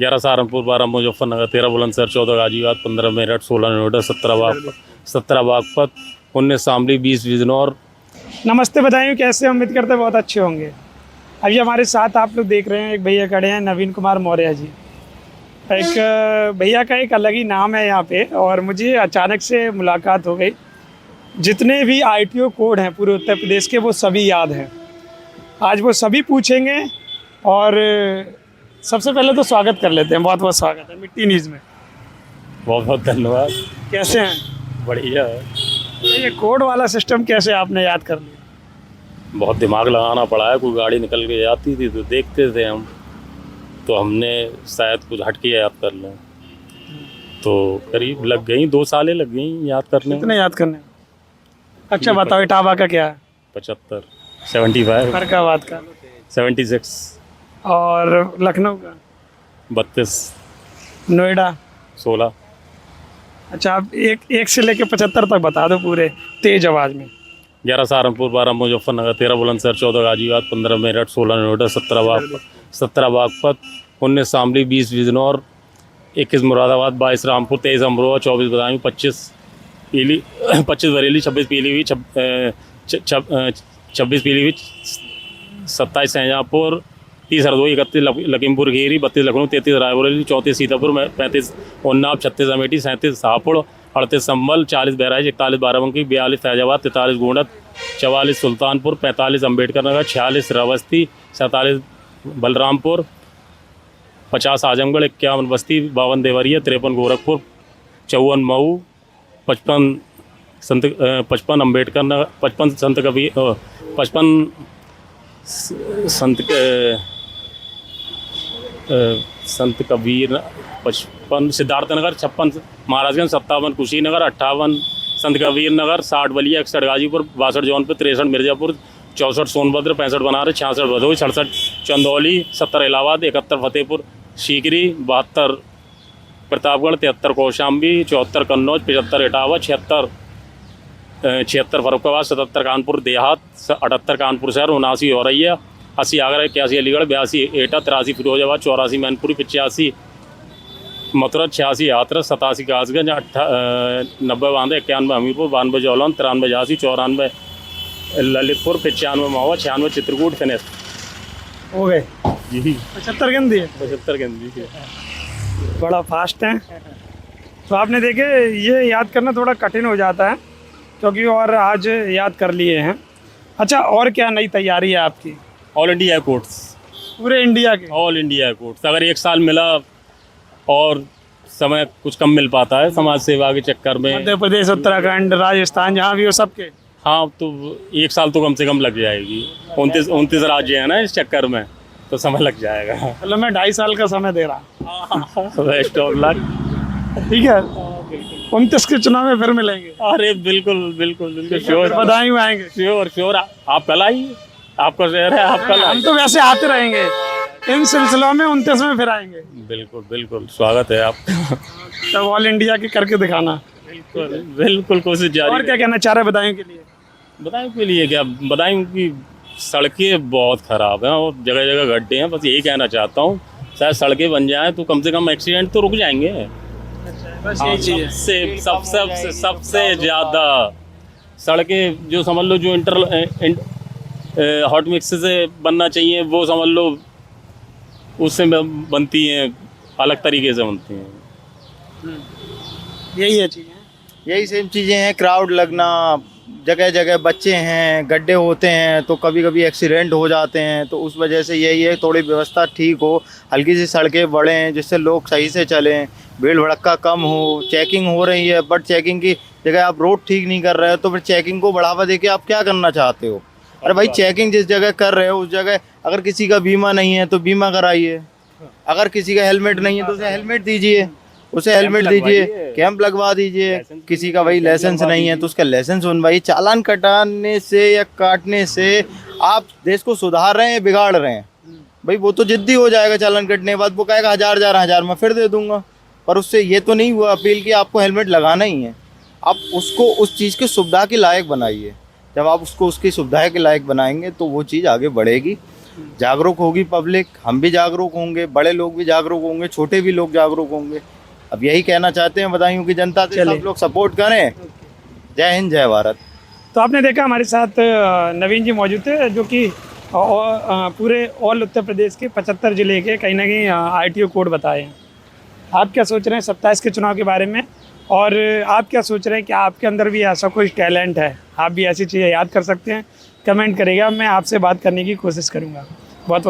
11 सहारनपुर, 12 मुजफ्फरनगर, 13 बुलंदशहर, 14 गाजियाबाद, 15 मेरठ, 16 नोएडा, 17 बागपत, 19 शामली, 20 बिजनौर। नमस्ते बधाई, कैसे हैं? उम्मीद करते हैं बहुत अच्छे होंगे। अभी हमारे साथ आप लोग देख रहे हैं एक भैया खड़े हैं, नवीन कुमार मौर्य जी। एक भैया का एक अलग ही नाम है यहाँ पे, और मुझे अचानक से मुलाकात हो गई। जितने भी आईटीओ कोड हैं पूरे उत्तर प्रदेश के, वो सभी याद हैं। आज वो सभी पूछेंगे, और सबसे पहले तो स्वागत कर लेते हैं। बहुत बहुत स्वागत है मिट्टी न्यूज़ में। बहुत बहुत धन्यवाद। कैसे हैं? बढ़िया। ये कोड वाला सिस्टम कैसे आपने याद कर लिया? बहुत दिमाग लगाना पड़ा है। कोई गाड़ी निकल के जाती थी तो देखते थे हम, तो हमने शायद कुछ हटके याद कर लें, तो करीब लग गई 2 सालें लग गई याद करने में। कितने याद करने? अच्छा बताओ, इटावा का क्या है? 75, 75, फरकाबाद का? 76, और लखनऊ का? 32, नोएडा? 16। अच्छा, आप एक से लेके 75 तक बता दो पूरे तेज आवाज में। 11 सहारनपुर, 12 मुजफ्फरनगर, 13 बुलंदशहर, 14 गाजियाबाद, 15 मेरठ, 16 नोएडा, 17 बागपत, 19 शामली, 20 बिजनौर, 21 मुरादाबाद, 22 रामपुर, 23 अमरोहा, 24 बदायूं, 25 बरेली, 26 पीलीभीत, 26 पीलीभीत, 27 शाहजहाँपुर, 30 हरदोई, 31 लखीमपुर खीरी, 32 लखनऊ, 33 रायबरेली, 34 सीतापुर, 35 उन्नाव, 36 अमेठी, 37 शाहपुर, 38 संभल, 40 बहराइच, 41 बाराबंकी, 42 फैजाबाद, 43 गोंडत, 44 सुल्तानपुर, 45 अम्बेडकर नगर, 46 रावस्ती, 47 बलरामपुर, 50 आजमगढ़, 51 बस्ती, 52 देवरिया, 53 गोरखपुर, 54 मऊ, 55 अम्बेडकर नगर, 55 संत कबीर, 55 संत कबीर, 55 सिद्धार्थनगर, 56 महाराजगंज, 57 कुशीनगर, 58 संत कबीर नगर, 60 बलिया, 61 गाजीपुर, 62 जौनपुर, 63 मिर्ज़ापुर, 64 सोनभद्र, 65 बनारस, 66 भदोही, 67 चंदौली, 70 इलाहाबाद, 71 फतेहपुर सीकरी, 72 प्रतापगढ़, 73 कौशाम्बी, 74 कन्नौज, 75 इटावा, 76 फर्रुखाबाद, 77 कानपुर देहात, 78 कानपुर शहर, 79 औरैया, 80 आगरा, 81 अलीगढ़, 82 एटा, 83 फिरोजाबाद, 84 मैनपुरी, 85 मथुरा, 86 हाथरस, 87 कासगंज, 90 बांदा, 91 हमीरपुर, 92 जौलन, 93 झांसी, 94 ललितपुर, 95 महुआ, 96 चित्रकूट। फिनिश हो गए जी। 75 गिन दिए? 75 गेंद। बड़ा फास्ट है। तो आपने देखे, ये याद करना थोड़ा कठिन हो जाता है, क्योंकि और आज याद कर लिए हैं। अच्छा, और क्या नई तैयारी है आपकी? ऑल इंडिया कोर्ट्स, पूरे इंडिया के? All India courts. अगर 1 साल मिला और समय कुछ कम मिल पाता है समाज सेवा के चक्कर में, मध्य प्रदेश, उत्तराखंड, राजस्थान, जहाँ भी हो सबके? हाँ, तो 1 साल तो कम से कम लग जाएगी। 29 राज्य है ना इस चक्कर में, तो समय लग जाएगा। चलो, मैं 2.5 साल का समय दे रहा। Best of luck. ठीक है, 29 के चुनाव में फिर मिलेंगे। अरे बिल्कुल बिल्कुल बिल्कुल, श्योर। बधाई में आएंगे। Sure sure. आप कल आइए, आपका शहर है, आप कल हम तो वैसे आते रहेंगे, इन सिलसिलों में 29 में फिर आएंगे। बिल्कुल बिल्कुल, स्वागत है आपका। तब ऑल इंडिया की करके दिखाना। बिल्कुल बिल्कुल, कोशिश जारी। और क्या कहना चाह रहे बधाई के लिए? बदायूं के लिए क्या, बदायूं की सड़कें बहुत ख़राब हैं और जगह जगह गड्ढे हैं। बस यही कहना चाहता हूँ, शायद सड़कें बन जाएं तो कम से कम एक्सीडेंट तो रुक जाएंगे। बस यही चीज़ है। सबसे ज़्यादा सड़कें जो समझ लो, जो हॉट मिक्स से बनना चाहिए, वो समझ लो उससे बनती हैं, अलग तरीके से बनती हैं। यही है चीज़ें। यही सेम चीज़ें हैं। क्राउड लगना, जगह जगह बच्चे हैं, गड्ढे होते हैं, तो कभी कभी एक्सीडेंट हो जाते हैं। तो उस वजह से यही है, थोड़ी व्यवस्था ठीक हो, हल्की सी सड़कें बढ़ें, जिससे लोग सही से चलें, भीड़ भड़क्का कम हो। चेकिंग हो रही है, बट चेकिंग की जगह आप रोड ठीक नहीं कर रहे हो, तो फिर चेकिंग को बढ़ावा देके आप क्या करना चाहते हो? अरे भाई, चेकिंग जिस जगह कर रहे हो उस जगह अगर किसी का बीमा नहीं है तो बीमा कराइए, अगर किसी का हेलमेट नहीं है तो उसे हेलमेट दीजिए, कैंप लगवा दीजिए। किसी का वही लाइसेंस नहीं है तो उसका लाइसेंस बनवाइए। चालान कटाने से या काटने से आप देश को सुधार रहे हैं, बिगाड़ रहे हैं? भाई वो तो जिद्दी हो जाएगा चालान कटने के बाद, वो कहेगा 1000 मैं फिर दे दूंगा, पर उससे ये तो नहीं हुआ अपील कि आपको हेलमेट लगाना ही है। आप उसको उस चीज़ की सुविधा के लायक बनाइए। जब आप उसको उसकी सुविधा के लायक बनाएंगे तो वो चीज़ आगे बढ़ेगी। जागरूक होगी पब्लिक, हम भी जागरूक होंगे, बड़े लोग भी जागरूक होंगे, छोटे भी लोग जागरूक होंगे। अब यही कहना चाहते हैं बदायूं की जनता से, चलिए। सब लोग सपोर्ट करें। जय हिंद, जय भारत। तो आपने देखा हमारे साथ नवीन जी मौजूद थे, जो कि पूरे ऑल उत्तर प्रदेश के 75 जिले के कहीं ना कहीं आरटीओ कोड बताए हैं। आप क्या सोच रहे हैं 27 के चुनाव के बारे में, और आप क्या सोच रहे हैं कि आपके अंदर भी ऐसा कोई टैलेंट है, आप भी ऐसी चीज़ें याद कर सकते हैं? कमेंट करेगा, मैं आपसे बात करने की कोशिश करूँगा। बहुत बहुत